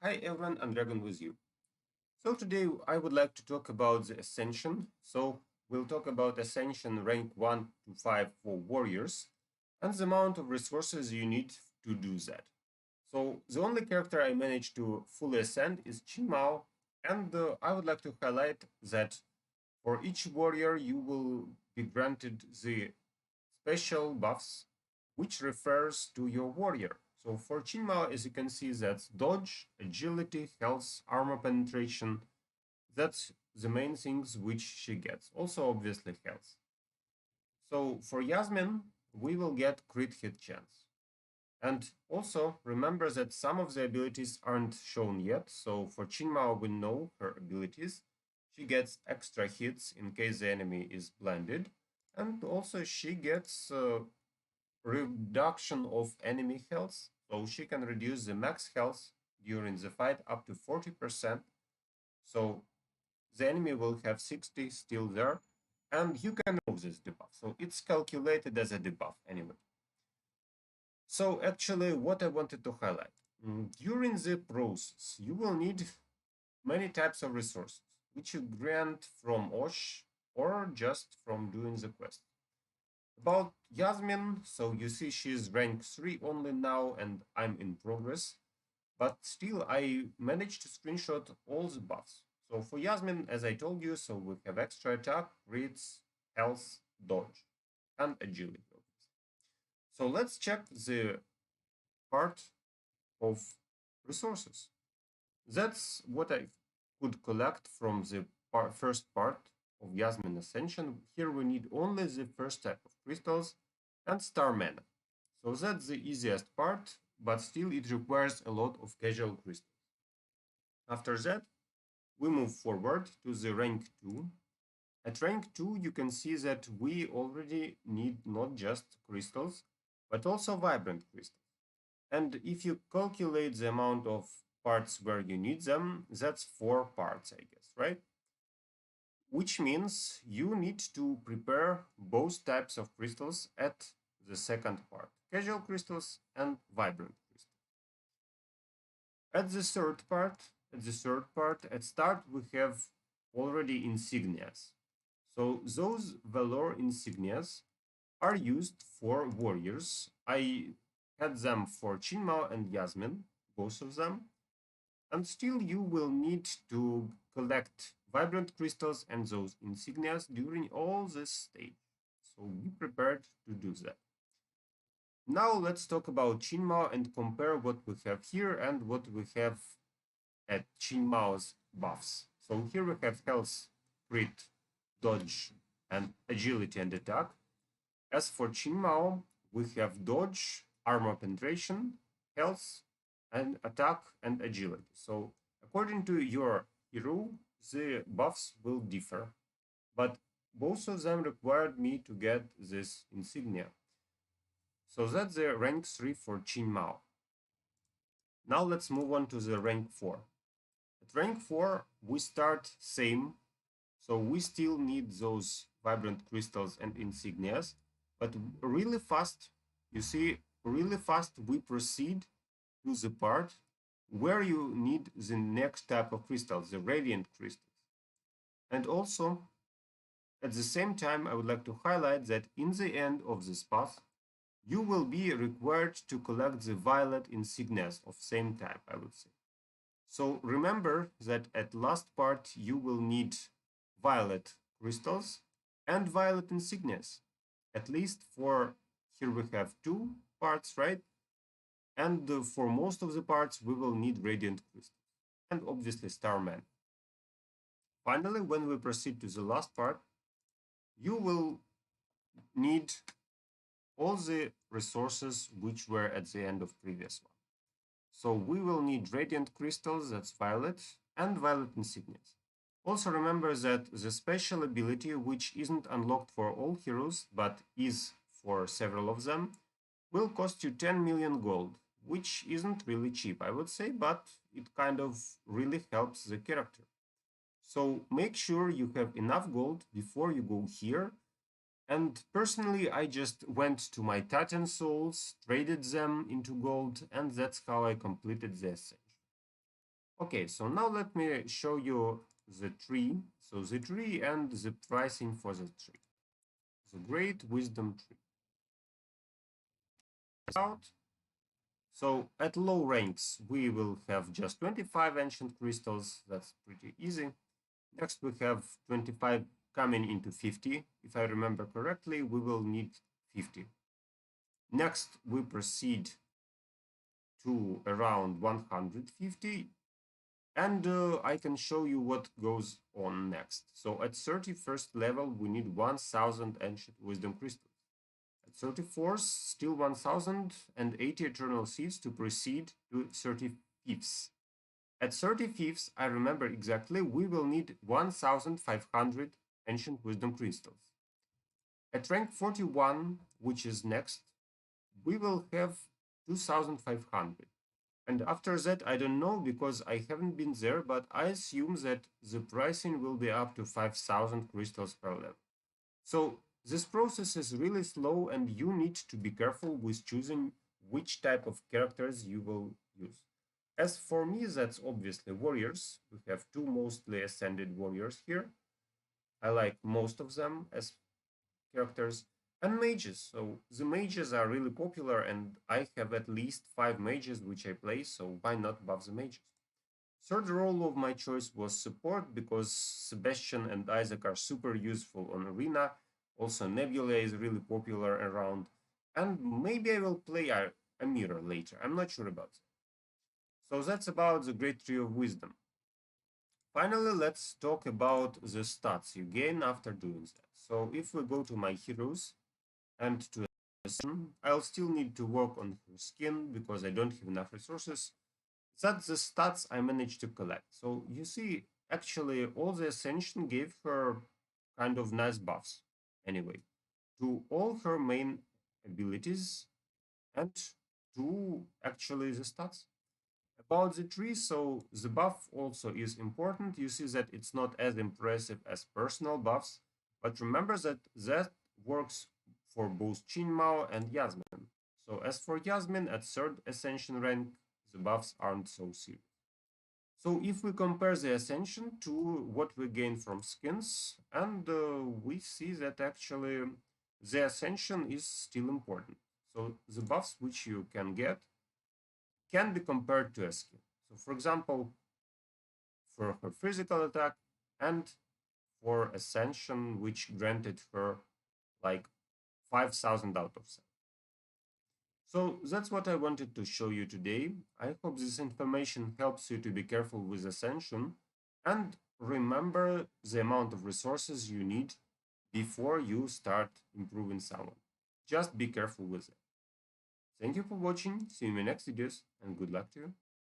Hi everyone, I'm Dragon with you. So today I would like to talk about the Ascension. So we'll talk about Ascension rank 1 to 5 for warriors and the amount of resources you need to do that. So the only character I managed to fully ascend is Qing Mao, and I would like to highlight that for each warrior you will be granted the special buffs, which refers to your warrior. So for Qin Mao, as you can see, that's dodge, agility, health, armor penetration. That's the main things which she gets. Also, obviously, health. So for Yasmin, we will get crit hit chance. And also remember that some of the abilities aren't shown yet. So for Qin Mao, we know her abilities. She gets extra hits in case the enemy is blinded. And also she gets reduction of enemy health. So she can reduce the max health during the fight up to 40%. So the enemy will have 60 still there. And you can remove this debuff. So it's calculated as a debuff anyway. So actually what I wanted to highlight. During the process, you will need many types of resources, which you grant from Osh or just from doing the quest. About Yasmin, so you see she's rank 3 only now and I'm in progress, but still I managed to screenshot all the buffs. So for Yasmin, as I told you, so we have extra attack, crits, health, dodge, and agility. So let's check the part of resources. That's what I could collect from the first part of Yasmin Ascension. Here we need only the first type of crystals and star mana. So that's the easiest part, but still it requires a lot of casual crystals. After that, we move forward to the rank 2. At rank 2, you can see that we already need not just crystals, but also vibrant crystals. And if you calculate the amount of parts where you need them, that's 4 parts, I guess, right? Which means you need to prepare both types of crystals at the second part, casual crystals and vibrant crystals. At the third part, at start we have already insignias. So those valor insignias are used for warriors. I had them for Qin Mao and Yasmin, both of them. And still you will need to collect vibrant crystals and those insignias during all this stage. So be prepared to do that. Now let's talk about Qin Mao and compare what we have here and what we have at Qin Mao's buffs. So here we have health, crit, dodge, and agility and attack. As for Qin Mao, we have dodge, armor penetration, health, and attack and agility. So according to your hero, the buffs will differ, but both of them required me to get this insignia. So that's the rank 3 for Qin Mao. Now let's move on to the rank 4. At rank 4, we start same, so we still need those vibrant crystals and insignias, but really fast, you see, really fast we proceed to the part where you need the next type of crystals, the radiant crystals. And also, at the same time, I would like to highlight that in the end of this path, you will be required to collect the violet insignias of same type, I would say. So remember that at last part, you will need violet crystals and violet insignias. At least for, here we have 2 parts, right? And for most of the parts, we will need radiant crystals and obviously starman. Finally, when we proceed to the last part, you will need all the resources which were at the end of previous one. So we will need radiant crystals, that's violet, and violet insignias. Also remember that the special ability, which isn't unlocked for all heroes, but is for several of them, will cost you 10 million gold, which isn't really cheap, I would say, but it kind of really helps the character. So make sure you have enough gold before you go here. And personally, I just went to my Titan Souls, traded them into gold, and that's how I completed the Ascension. Okay, so now let me show you the tree. So the tree and the pricing for the tree. The Great Wisdom Tree. Out. So at low ranks, we will have just 25 ancient crystals. That's pretty easy. Next, we have 25 coming into 50. If I remember correctly, we will need 50. Next, we proceed to around 150. And I can show you what goes on next. So at 31st level, we need 1000 ancient wisdom crystals. At 34th, still 1080 eternal seeds to proceed to 35th. At 35th, I remember exactly, we will need 1500 ancient wisdom crystals. At rank 41, which is next, we will have 2500. And after that, I don't know because I haven't been there, but I assume that the pricing will be up to 5000 crystals per level. So this process is really slow and you need to be careful with choosing which type of characters you will use. As for me, that's obviously warriors. We have two mostly ascended warriors here. I like most of them as characters. And mages. So the mages are really popular and I have at least 5 mages which I play, so why not buff the mages? Third role of my choice was support because Sebastian and Isaac are super useful on Arena. Also Nebula is really popular around. And maybe I will play a mirror later. I'm not sure about that. So that's about the Great Tree of Wisdom. Finally, let's talk about the stats you gain after doing that. So if we go to my heroes and to Ascension, I'll still need to work on her skin because I don't have enough resources. That's the stats I managed to collect. So you see, actually, all the Ascension gave her kind of nice buffs. Anyway, to all her main abilities and to actually the stats. About the tree, so the buff also is important. You see that it's not as impressive as personal buffs, but remember that that works for both Qing Mao and Yasmine. So as for Yasmine, at third Ascension rank, the buffs aren't so serious. So if we compare the Ascension to what we gain from skins, and we see that actually the Ascension is still important. So the buffs which you can get can be compared to a skin. So for example, for her physical attack and for Ascension, which granted her like 5000 out of 7. So that's what I wanted to show you today. I hope this information helps you to be careful with Ascension and remember the amount of resources you need before you start improving someone. Just be careful with it. Thank you for watching, see you in my next videos, and good luck to you.